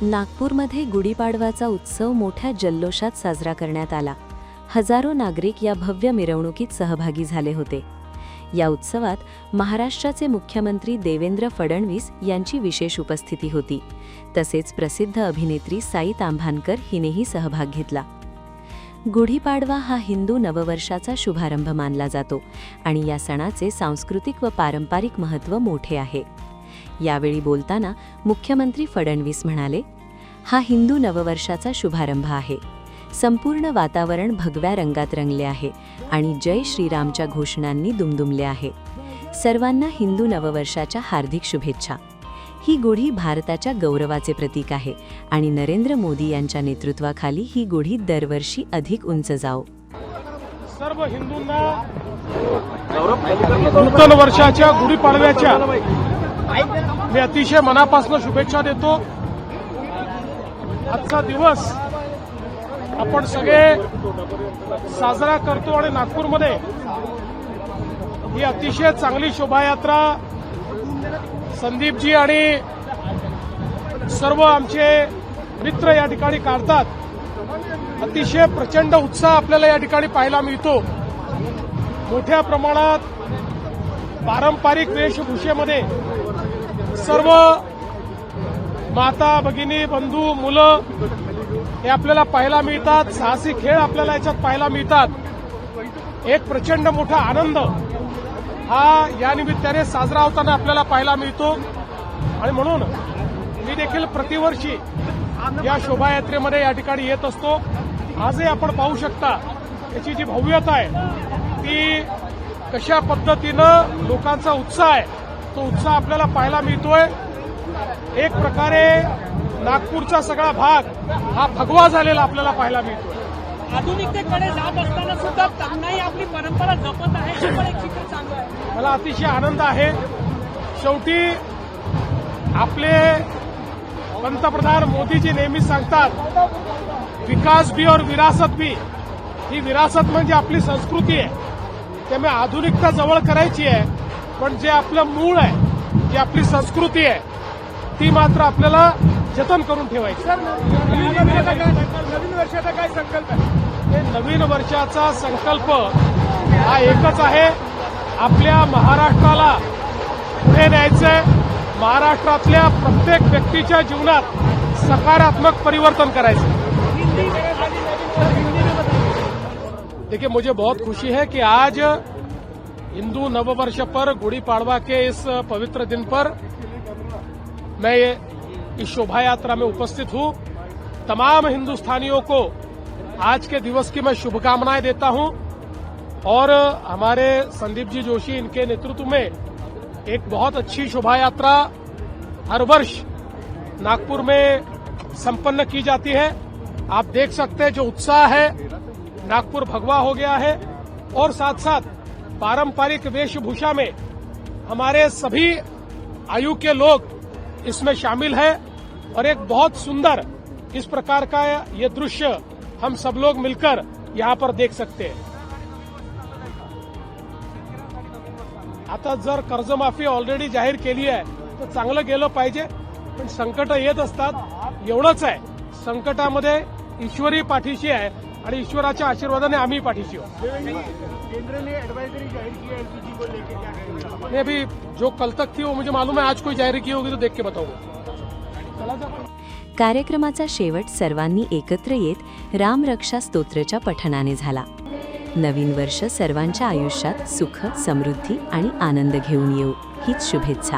नागपूरमध्ये गुढीपाडवाचा उत्सव मोठ्या जल्लोषात साजरा करण्यात आला. हजारो नागरिक या भव्य मिरवणुकीत सहभागी झाले होते. या उत्सवात महाराष्ट्राचे मुख्यमंत्री देवेंद्र फडणवीस यांची विशेष उपस्थिती होती. तसेच प्रसिद्ध अभिनेत्री साई तांभानकर हिनेही सहभाग घेतला. गुढीपाडवा हा हिंदू नववर्षाचा शुभारंभ मानला जातो आणि या सणाचे सांस्कृतिक व पारंपरिक महत्त्व मोठे आहे. यावेळी बोलताना मुख्यमंत्री फडणवीस म्हणाले, हा हिंदू नववर्षाचा शुभारंभ आहे. संपूर्ण वातावरण भगव्या रंगात रंगले आहे आणि जय श्रीरामच्या घोषणांनी दुमदुमले आहे. सर्वांना हिंदू नववर्षाच्या हार्दिक शुभेच्छा. ही गुढी भारताच्या गौरवाचे प्रतीक आहे आणि नरेंद्र मोदी यांच्या नेतृत्वाखाली ही गुढी दरवर्षी अधिक उंच जाओ. सर्व हिंदूंना नूतन वर्षाच्या गुढीपाडव्याच्या मी अतिशय मनापासून शुभेच्छा देतो. आजचा दिवस आपण सगळे साजरा करतो आणि नागपूरमध्ये ही अतिशय चांगली शोभायात्रा संदीपजी आणि सर्व आमचे मित्र या ठिकाणी काढतात. अतिशय प्रचंड उत्साह आपल्याला या ठिकाणी पाहायला मिळतो. मोठ्या प्रमाणात पारंपरिक वेशभूषेमध्ये सर्व माता भगिनी बंधू मुलं हे आपल्याला पाहायला मिळतात. साहसी खेळ आपल्याला याच्यात पाहायला मिळतात. एक प्रचंड मोठा आनंद हा या निमित्ताने साजरा होताना आपल्याला पाहायला मिळतो आणि म्हणून मी देखील प्रतिवर्षी या शोभायात्रेमध्ये या ठिकाणी येत असतो. आजही आपण पाहू शकता याची जी भव्यता आहे ती कशा पद्धतीनं लोकांचा उत्साह आहे तो उत्साह आपल्याला पाहायला मिळतोय. एक प्रकारे नागपूरचा सगळा भाग हा भगवा झालेला आपल्याला पाहायला मिळतोय. आधुनिकतेकडे जात असताना सुद्धा तरुणाई आपली परंपरा जपत आहे हे पण एक चित्र चांगलं आहे. मला अतिशय आनंद आहे. शेवटी आपले पंतप्रधान मोदीजी नेहमी सांगतात विकास भी और विरासत भी. ही विरासत म्हणजे आपली संस्कृती आहे. त्यामुळे आधुनिकता जवळ करायची आहे पण जे आपलं मूळ आहे जी आपली संस्कृती आहे ती मात्र आपल्याला जतन करून ठेवायची. नवीन वर्षाचा काय संकल्प आहे? नवीन वर्षाचा संकल्प हा एकच आहे, आपल्या महाराष्ट्राला पुढे न्यायचंय. महाराष्ट्रातल्या प्रत्येक व्यक्तीच्या जीवनात सकारात्मक परिवर्तन करायचं. देखिए, मुझे बहुत खुशी है कि आज हिंदू नववर्ष पर गुड़ी पाड़वा के इस पवित्र दिन पर मैं इस शोभा यात्रा में उपस्थित हूं. तमाम हिंदुस्तानियों को आज के दिवस की मैं शुभकामनाएं देता हूं और हमारे संदीप जी जोशी इनके नेतृत्व में एक बहुत अच्छी शोभा यात्रा हर वर्ष नागपुर में संपन्न की जाती है. आप देख सकते हैं जो उत्साह है, नागपुर भगवा हो गया है और साथ साथ पारंपरिक वेशभूषा में हमारे सभी आयु के लोग इसमें शामिल है और एक बहुत सुंदर इस प्रकार का ये दृश्य हम सब लोग मिलकर यहाँ पर देख सकते हैं. आता जर कर्जमाफी ऑलरेडी जाहीर केली आहे तर चांगलं गेलं पाहिजे, पण संकट येत असतात. एवढंच आहे, संकटामध्ये ईश्वरी पाठीशी आहे आणि ईश्वराच्या आशीर्वादाने आम्ही पाठीशी आहोत. केंद्र ने एडवाइजरी जाहिर की है एलपीजी को लेकर, क्या कहेंगे? नहीं, अभी जो कल तक थी वो मुझे मालूम है. आज कोई जाहिर की होगी तो देख के बताऊंगा. कार्यक्रमाचा शेवट सर्वांनी एकत्र येत रामरक्षा स्तोत्रच्या पठणाने झाला. नवीन वर्ष सर्वांच्या आयुष्यात सुख, समृद्धी आणि आनंद घेऊन येऊ हीच शुभेच्छा.